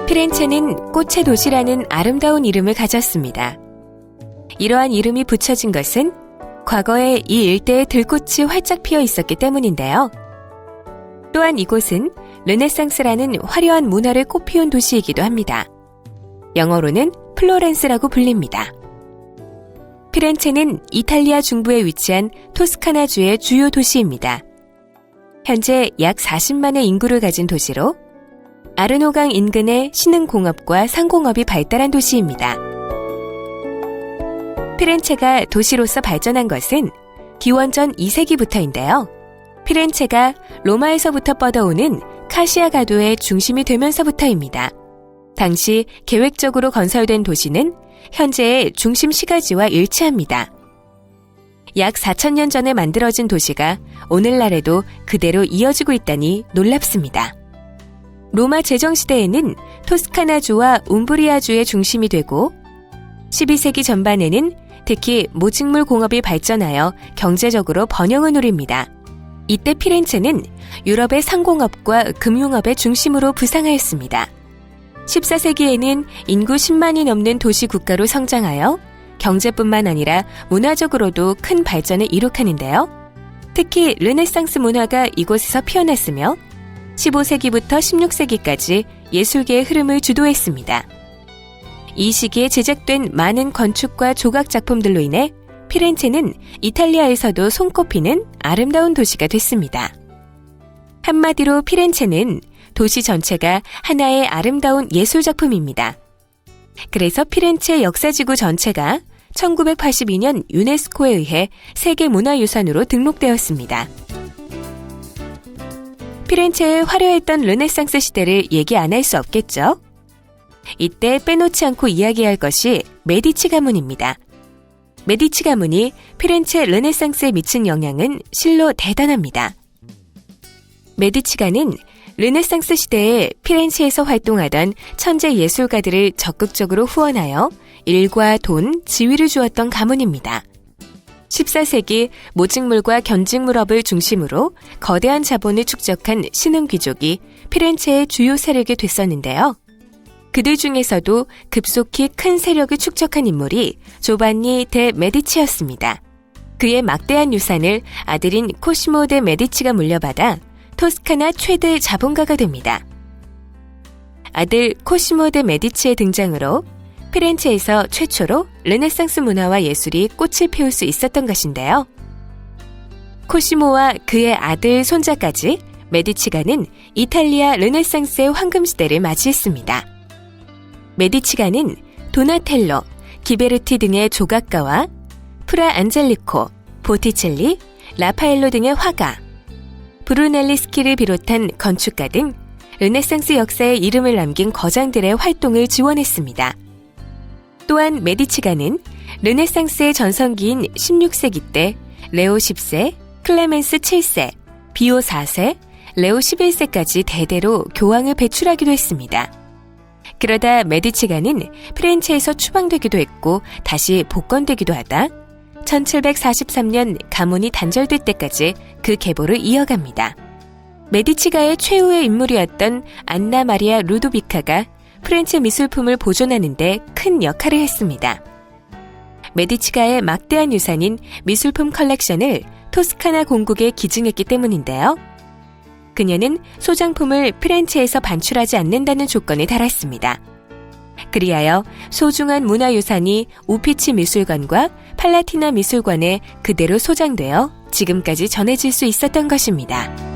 피렌체는 꽃의 도시라는 아름다운 이름을 가졌습니다. 이러한 이름이 붙여진 것은 과거에 이 일대에 들꽃이 활짝 피어 있었기 때문인데요. 또한 이곳은 르네상스라는 화려한 문화를 꽃피운 도시이기도 합니다. 영어로는 플로렌스라고 불립니다. 피렌체는 이탈리아 중부에 위치한 토스카나주의 주요 도시입니다. 현재 약 40만의 인구를 가진 도시로 아르노강 인근의 신흥공업과 상공업이 발달한 도시입니다. 피렌체가 도시로서 발전한 것은 기원전 2세기부터인데요. 피렌체가 로마에서부터 뻗어오는 카시아가도의 중심이 되면서부터입니다. 당시 계획적으로 건설된 도시는 현재의 중심 시가지와 일치합니다. 약 4,000년 전에 만들어진 도시가 오늘날에도 그대로 이어지고 있다니 놀랍습니다. 로마 제정시대에는 토스카나주와 움브리아주의 중심이 되고 12세기 전반에는 특히 모직물 공업이 발전하여 경제적으로 번영을 누립니다. 이때 피렌체는 유럽의 상공업과 금융업의 중심으로 부상하였습니다. 14세기에는 인구 10만이 넘는 도시 국가로 성장하여 경제뿐만 아니라 문화적으로도 큰 발전을 이룩하는데요. 특히 르네상스 문화가 이곳에서 피어났으며 15세기부터 16세기까지 예술계의 흐름을 주도했습니다. 이 시기에 제작된 많은 건축과 조각 작품들로 인해 피렌체는 이탈리아에서도 손꼽히는 아름다운 도시가 됐습니다. 한마디로 피렌체는 도시 전체가 하나의 아름다운 예술작품입니다. 그래서 피렌체 역사지구 전체가 1982년 유네스코에 의해 세계문화유산으로 등록되었습니다. 피렌체의 화려했던 르네상스 시대를 얘기 안 할 수 없겠죠? 이때 빼놓지 않고 이야기할 것이 메디치 가문입니다. 메디치 가문이 피렌체 르네상스에 미친 영향은 실로 대단합니다. 메디치가는 르네상스 시대에 피렌체에서 활동하던 천재 예술가들을 적극적으로 후원하여 일과 돈, 지위를 주었던 가문입니다. 14세기 모직물과 견직물업을 중심으로 거대한 자본을 축적한 신흥귀족이 피렌체의 주요 세력이 됐었는데요. 그들 중에서도 급속히 큰 세력을 축적한 인물이 조반니 데 메디치였습니다. 그의 막대한 유산을 아들인 코시모 데 메디치가 물려받아 토스카나 최대 자본가가 됩니다. 아들 코시모 데 메디치의 등장으로 피렌체에서 최초로 르네상스 문화와 예술이 꽃을 피울 수 있었던 것인데요. 코시모와 그의 아들, 손자까지 메디치가는 이탈리아 르네상스의 황금시대를 맞이했습니다. 메디치가는 도나텔로, 기베르티 등의 조각가와 프라 안젤리코, 보티첼리, 라파엘로 등의 화가, 브루넬리스키를 비롯한 건축가 등 르네상스 역사에 이름을 남긴 거장들의 활동을 지원했습니다. 또한 메디치가는 르네상스의 전성기인 16세기 때 레오 10세, 클레멘스 7세, 비오 4세, 레오 11세까지 대대로 교황을 배출하기도 했습니다. 그러다 메디치가는 피렌체에서 추방되기도 했고 다시 복권되기도 하다 1743년 가문이 단절될 때까지 그 계보를 이어갑니다. 메디치가의 최후의 인물이었던 안나 마리아 루도비카가 프렌체 미술품을 보존하는 데 큰 역할을 했습니다. 메디치가의 막대한 유산인 미술품 컬렉션을 토스카나 공국에 기증했기 때문인데요. 그녀는 소장품을 피렌체에서 반출하지 않는다는 조건을 달았습니다. 그리하여 소중한 문화유산이 우피치 미술관과 팔라티나 미술관에 그대로 소장되어 지금까지 전해질 수 있었던 것입니다.